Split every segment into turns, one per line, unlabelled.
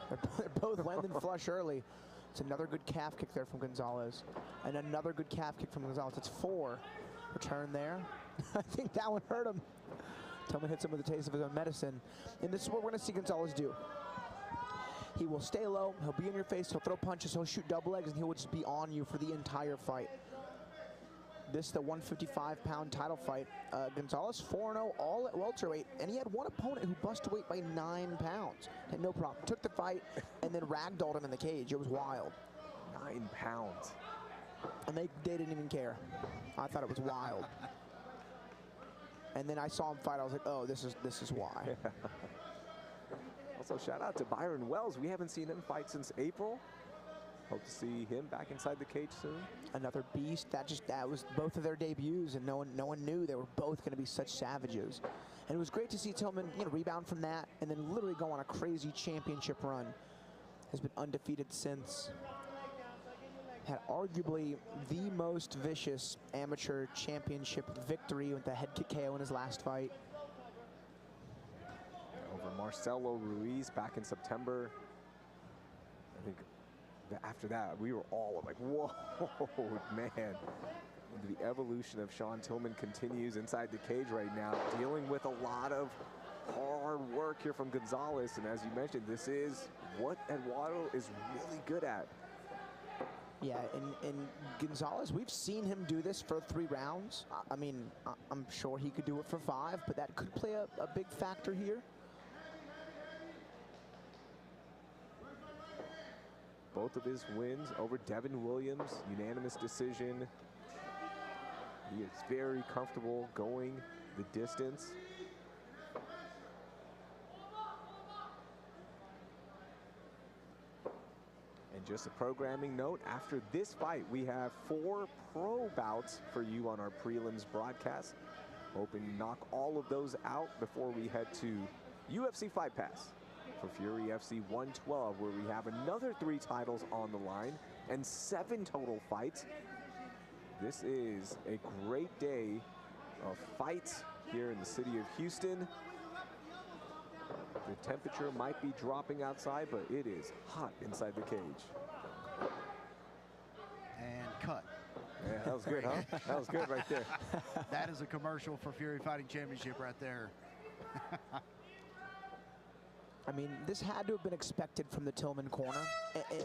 They're both landing flush early. It's another good calf kick there from Gonzalez. And another good calf kick from Gonzalez. It's 4. Return there. I think that one hurt him. Tillman hits him with a taste of his own medicine. And this is what we're going to see Gonzalez do. He will stay low. He'll be in your face. He'll throw punches. He'll shoot double legs. And he will just be on you for the entire fight. This is the 155-pound title fight. Gonzalez 4-0 all at welterweight, and he had one opponent who busted weight by 9 pounds. Had no problem. Took the fight and then ragdolled him in the cage. It was wild.
9 pounds.
And they didn't even care. I thought it was wild. And then I saw him fight. I was like, oh, this is why.
Also, shout out to Byron Wells. We haven't seen him fight since April. Hope to see him back inside the cage soon.
Another beast. That was both of their debuts, and no one knew they were both going to be such savages. And it was great to see Tillman, rebound from that, and then literally go on a crazy championship run. Has been undefeated since. Had arguably the most vicious amateur championship victory with the head kick KO in his last fight.
Over Marcelo Ruiz back in September. I think after that, we were all like, whoa, man. The evolution of Shawn Tillman continues inside the cage right now, dealing with a lot of hard work here from Gonzalez. And as you mentioned, this is what Eduardo is really good at.
Yeah, and Gonzalez, we've seen him do this for 3 rounds. I mean, I'm sure he could do it for 5, but that could play a big factor here.
Both of his wins over Devin Williams, unanimous decision. He is very comfortable going the distance. And just a programming note, after this fight, we have 4 pro bouts for you on our prelims broadcast. Hoping to knock all of those out before we head to UFC Fight Pass for Fury FC 112, where we have another 3 titles on the line and 7 total fights. This is a great day of fights here in the city of Houston. The temperature might be dropping outside, but it is hot inside the cage.
And cut.
Yeah, that was good, huh? That was good right there.
That is a commercial for Fury Fighting Championship right there.
I mean, this had to have been expected from the Tillman corner,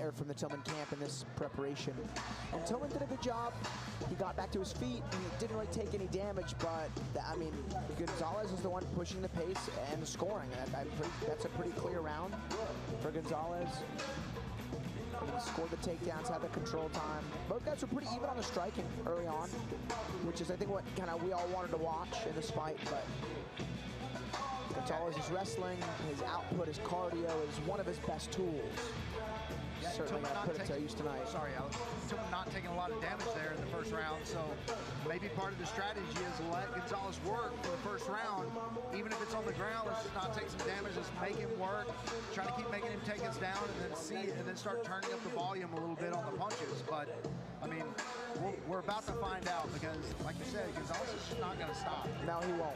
or from the Tillman camp in this preparation. And Tillman did a good job. He got back to his feet, and he didn't really take any damage, but, I mean, Gonzalez is the one pushing the pace and scoring. That's a pretty clear round for Gonzalez. He scored the takedowns, had the control time. Both guys were pretty even on the striking early on, which is, I think, what kind of we all wanted to watch in this fight, but Gonzalez is wrestling, his output, his cardio is one of his best tools.
Yeah,
certainly got to put it to use tonight.
Sorry, Alex. Tillman not taking a lot of damage there in the first round, so maybe part of the strategy is let Gonzalez work for the first round. Even if it's on the ground, let's just not take some damage, let's make him work, try to keep making him take us down, and then see it, and then start turning up the volume a little bit on the punches. But, I mean, we're about to find out because, like you said, Gonzalez is just not going to stop.
No, he won't.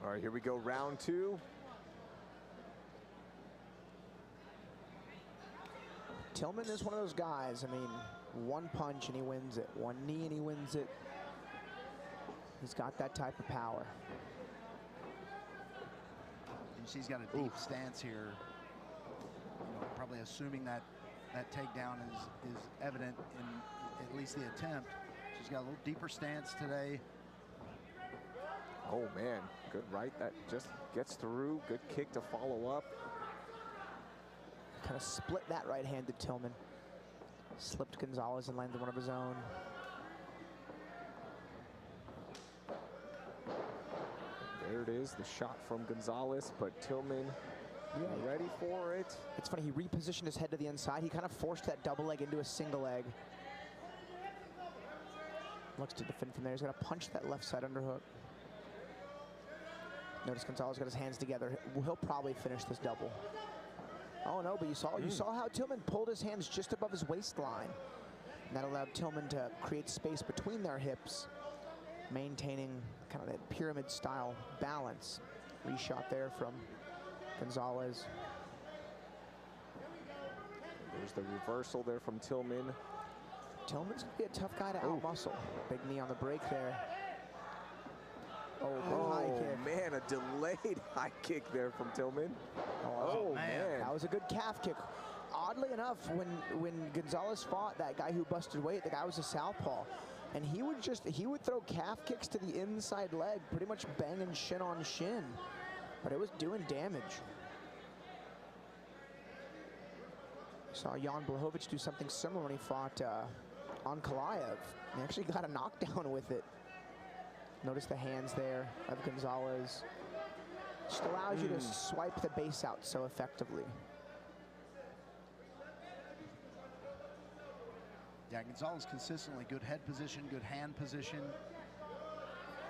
All right, here we go, round 2.
Tillman is one of those guys, I mean, one punch and he wins it, one knee and he wins it. He's got that type of power.
And she's got a deep stance here, probably assuming that that takedown is evident in at least the attempt. She's got a little deeper stance today.
Oh man, good right, that just gets through. Good kick to follow up.
Kind of split that right-handed Tillman. Slipped Gonzalez and landed one of his own.
There it is, the shot from Gonzalez, but Tillman ready for it.
It's funny, he repositioned his head to the inside. He kind of forced that double leg into a single leg. Looks to defend from there. He's got to punch that left side underhook. Notice Gonzalez got his hands together. He'll probably finish this double. Oh no, but you saw how Tillman pulled his hands just above his waistline. And that allowed Tillman to create space between their hips maintaining kind of that pyramid-style balance. Reshot there from Gonzalez.
There's the reversal there from Tillman.
Tillman's gonna be a tough guy to out-muscle. Big knee on the break there. Oh, high kick.
Man, a delayed high kick there from Tillman. Oh, man.
That was a good calf kick. Oddly enough, when Gonzalez fought that guy who busted weight, the guy was a southpaw. And he would throw calf kicks to the inside leg, pretty much banging shin on shin. But it was doing damage. Saw Jan Blachowicz do something similar when he fought Ankalaev. He actually got a knockdown with it. Notice the hands there of Gonzalez. Just allows you to swipe the base out so effectively.
Yeah, Gonzalez consistently good head position, good hand position.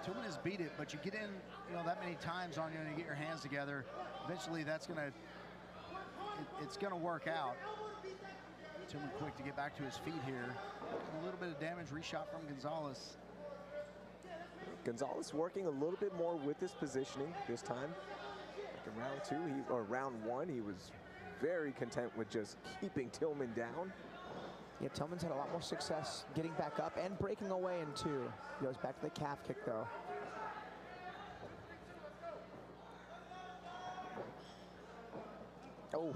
Tillman has beat it, but you get in, that many times on you and you get your hands together. Eventually, it's gonna work out. Tillman quick to get back to his feet here. A little bit of damage, reshot from Gonzalez.
Gonzalez working a little bit more with his positioning this time. Like in round 2, or round 1, he was very content with just keeping Tillman down.
Yeah, Tillman's had a lot more success getting back up and breaking away in 2. He goes back to the calf kick, though. Oh,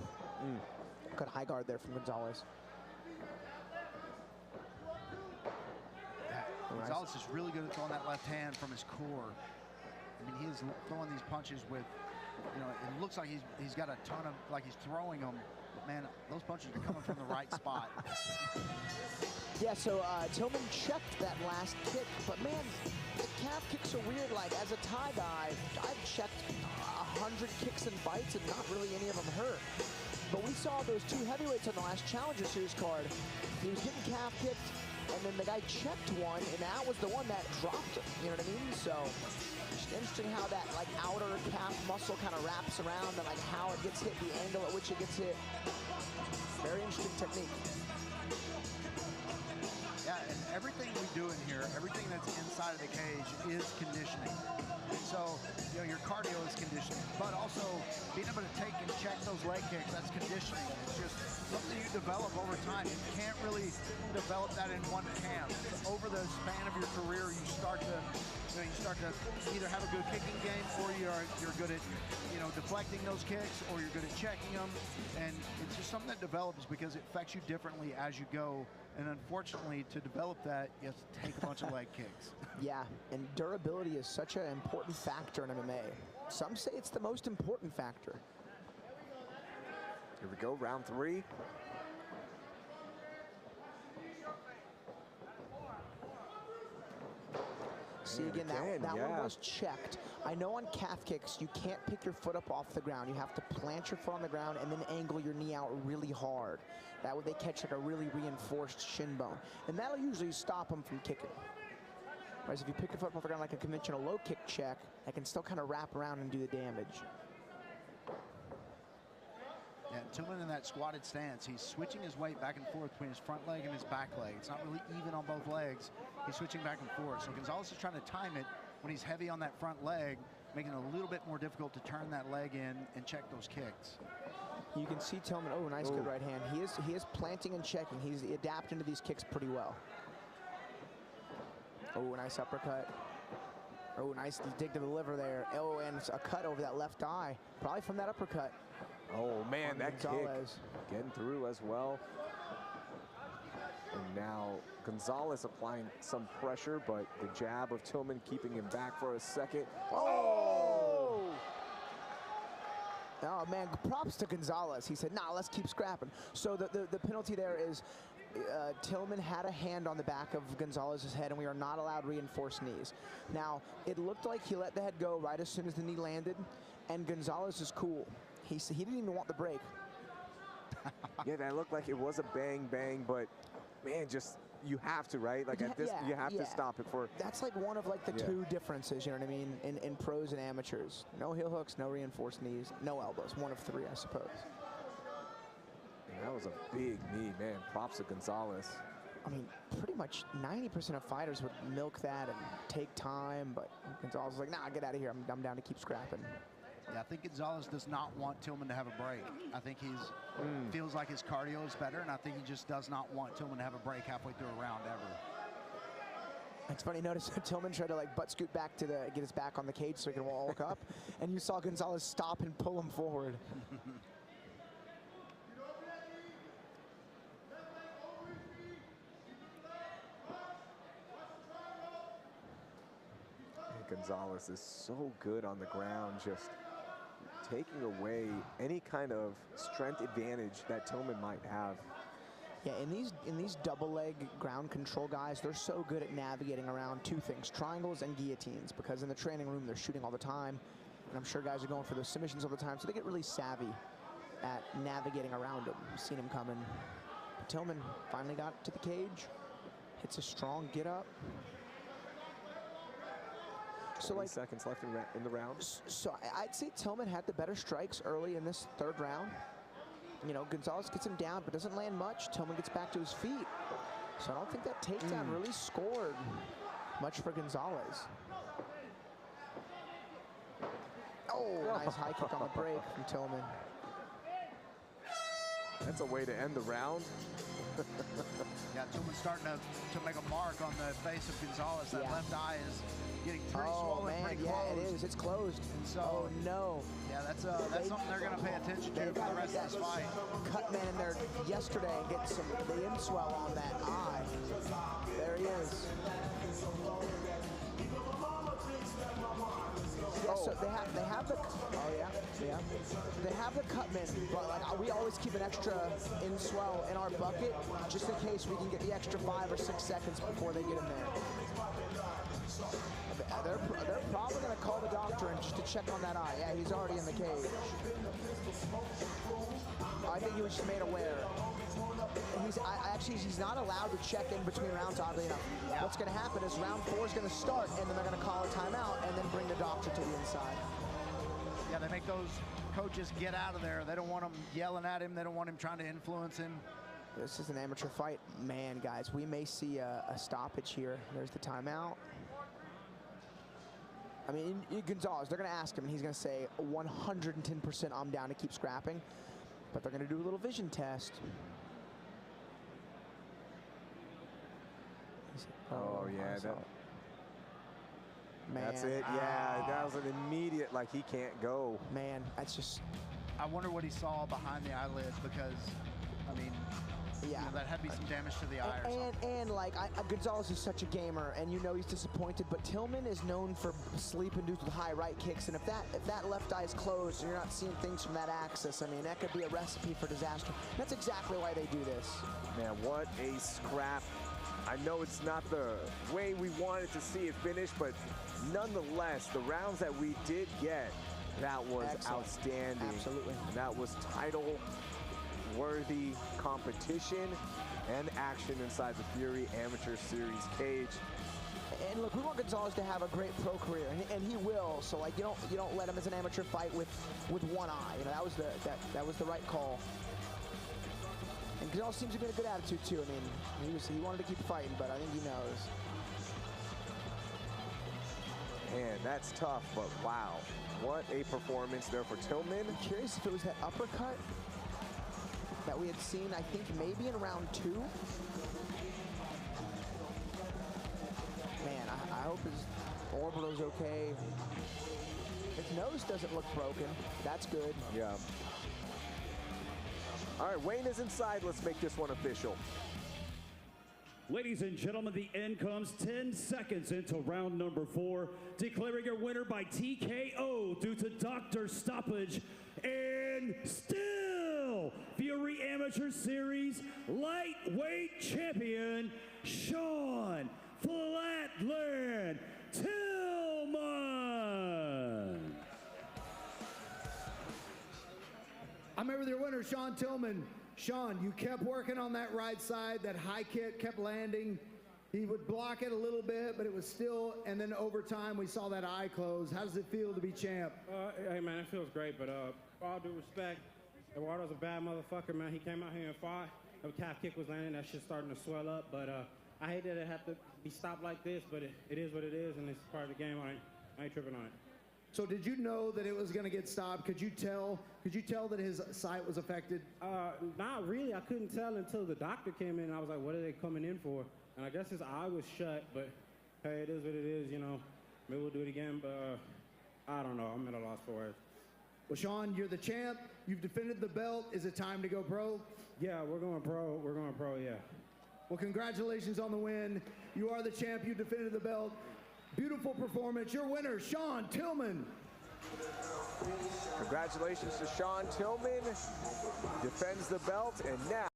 good high guard there from Gonzalez.
Gonzalez is really good at throwing that left hand from his core. I mean, he is throwing these punches with, it looks like he's got a ton of, like he's throwing them. But man, those punches are coming from the right spot.
Yeah, so Tillman checked that last kick, but man, the calf kicks are weird. Like, as a Thai guy, I've checked 100 kicks and bites, and not really any of them hurt. But we saw those 2 heavyweights on the last Challenger Series card. He was getting calf kicked, and then the guy checked one, and that was the one that dropped him. You know what I mean? So, just interesting how that like outer calf muscle kind of wraps around, and like how it gets hit, the angle at which it gets hit. Very interesting technique.
Yeah, and everything we do in here, everything that's inside of the cage is conditioning. So, your cardio is conditioning, but also being able to take and check those leg kicks, that's conditioning. It's just something you develop over time. You can't really develop that in one camp. Over the span of your career, you start to either have a good kicking game, or you're good at, deflecting those kicks, or you're good at checking them. And it's just something that develops because it affects you differently as you go. And unfortunately, to develop that, you have to take a bunch of leg kicks.
Yeah, and durability is such an important factor in MMA. Some say it's the most important factor.
Here we go, round 3.
See, again, that one was checked. I know on calf kicks, you can't pick your foot up off the ground. You have to plant your foot on the ground and then angle your knee out really hard. That way they catch like a really reinforced shin bone. And that'll usually stop them from kicking. Whereas if you pick your foot up off the ground like a conventional low kick check, that can still kind of wrap around and do the damage.
Yeah, Tillman in that squatted stance, he's switching his weight back and forth between his front leg and his back leg. It's not really even on both legs. He's switching back and forth. So Gonzalez is trying to time it when he's heavy on that front leg, making it a little bit more difficult to turn that leg in and check those kicks.
You can see Tillman, nice good right hand. He is planting and checking. He's adapting to these kicks pretty well. Nice uppercut. Nice dig to the liver there. And a cut over that left eye, probably from that uppercut.
Oh man, that
Gonzalez
kick getting through as well. And now Gonzalez applying some pressure, but the jab of Tillman keeping him back for a second. Oh
man, props to Gonzalez. He said, nah, let's keep scrapping. So the penalty there is Tillman had a hand on the back of Gonzalez's head, and we are not allowed reinforced knees. Now, it looked like he let the head go right as soon as the knee landed, and Gonzalez is cool. He didn't even want the break.
Yeah, that looked like it was a bang, bang, but man, just you have to, right? Like at this, you have to stop it for.
That's like one of like the 2 differences, you know what I mean, in pros and amateurs. No heel hooks, no reinforced knees, no elbows. 1 of 3, I suppose.
And that was a big knee, man. Props to Gonzalez.
I mean, pretty much 90% of fighters would milk that and take time, but Gonzalez is like, nah, get out of here. I'm down to keep scrapping.
Yeah, I think Gonzalez does not want Tillman to have a break. I think he's feels like his cardio is better, and I think he just does not want Tillman to have a break halfway through a round ever.
It's funny, notice Tillman tried to like butt scoot back to get his back on the cage so he can walk up, and you saw Gonzalez stop and pull him forward.
Gonzalez is so good on the ground, just taking away any kind of strength advantage that Tillman might have.
Yeah, in these double leg ground control guys, they're so good at navigating around two things, triangles and guillotines, because in the training room they're shooting all the time, and I'm sure guys are going for those submissions all the time, so they get really savvy at navigating around them. You've seen him coming. Tillman finally got to the cage, hits a strong get up. So like
seconds left in the round.
So I'd say Tillman had the better strikes early in this third round. You know, Gonzalez gets him down, but doesn't land much. Tillman gets back to his feet. So I don't think that takedown really scored much for Gonzalez. Oh, nice high kick on the break from Tillman.
That's a way to end the round.
Yeah, Tillman's starting to make a mark on the face of Gonzalez. That left eye is getting pretty swollen, pretty closed.
Yeah, it is. It's closed.
And so,
oh, no.
Yeah, that's something they're going to pay attention to for the rest of this fight.
Cut man in there yesterday and get the inswell on that eye. There he is. Yeah, so they have the they have the cutman, but like we always keep an extra inswell in our bucket just in case we can get the extra 5 or 6 seconds before they get in there. They're probably going to call the doctor in just to check on that eye. Yeah, he's already in the cage. I think he was just made aware. He's not allowed to check in between rounds, oddly enough. Yeah. What's going to happen is round 4 is going to start, and then they're going to call a timeout and then bring the doctor to the inside.
Yeah, they make those coaches get out of there. They don't want him yelling at him. They don't want him trying to influence him.
This is an amateur fight. Man, guys, we may see a stoppage here. There's the timeout. I mean, Gonzalez, they're going to ask him, and he's going to say 110% I'm down to keep scrapping. But they're going to do a little vision test.
Oh, yeah. That's it.
Man.
Yeah, that was an immediate, like, he can't go.
Man, that's just...
I wonder what he saw behind the eyelids because, I mean... Yeah, you know, that had to be some damage to the eye or something.
And like, Gonzalez is such a gamer, and you know he's disappointed, but Tillman is known for sleep-induced with high right kicks, and if that left eye is closed and you're not seeing things from that axis, I mean, that could be a recipe for disaster. That's exactly why they do this.
Man, what a scrap. I know it's not the way we wanted to see it finish, but nonetheless, the rounds that we did get, that was outstanding.
Absolutely.
And that was title-worthy competition and action inside the Fury Amateur Series cage.
And look, we want Gonzalez to have a great pro career, and he will. So like, you don't let him as an amateur fight with one eye. You know, that was the right call. And Gonzalez seems to be in a good attitude too. I mean, he wanted to keep fighting, but I think he knows.
Man, that's tough, but wow, what a performance there for Tillman.
I'm curious if it was that uppercut that we had seen, I think maybe in round 2. Man, I hope his orbital's okay. His nose doesn't look broken. That's good.
Yeah. All right, Wayne is inside. Let's make this one official.
Ladies and gentlemen, the end comes 10 seconds into round number 4, declaring your winner by TKO due to doctor stoppage, and still Fury Amateur Series lightweight champion, Shawn Flatland Tillman.
I'm here with your winner, Shawn Tillman. Shawn, you kept working on that right side. That high kick kept landing. He would block it a little bit, but it was still, and then over time, we saw that eye close. How does it feel to be champ?
Hey, man, it feels great, but all due respect, Eduardo's a bad motherfucker, man. He came out here and fought, a calf kick was landing. That shit's starting to swell up, but I hate that it have to be stopped like this, but it is what it is, and it's part of the game. I ain't tripping on it.
So did you know that it was going to get stopped? Could you tell that his sight was affected?
Not really. I couldn't tell until the doctor came in. I was like, what are they coming in for? And I guess his eye was shut, but hey, it is what it is, you know. Maybe we'll do it again, but I don't know. I'm at a loss for words.
Well, Shawn, you're the champ. You've defended the belt. Is it time to go pro?
Yeah, we're going pro. We're going pro, yeah.
Well, congratulations on the win. You are the champ. You defended the belt. Beautiful performance. Your winner, Shawn Tillman.
Congratulations to Shawn Tillman. Defends the belt, and now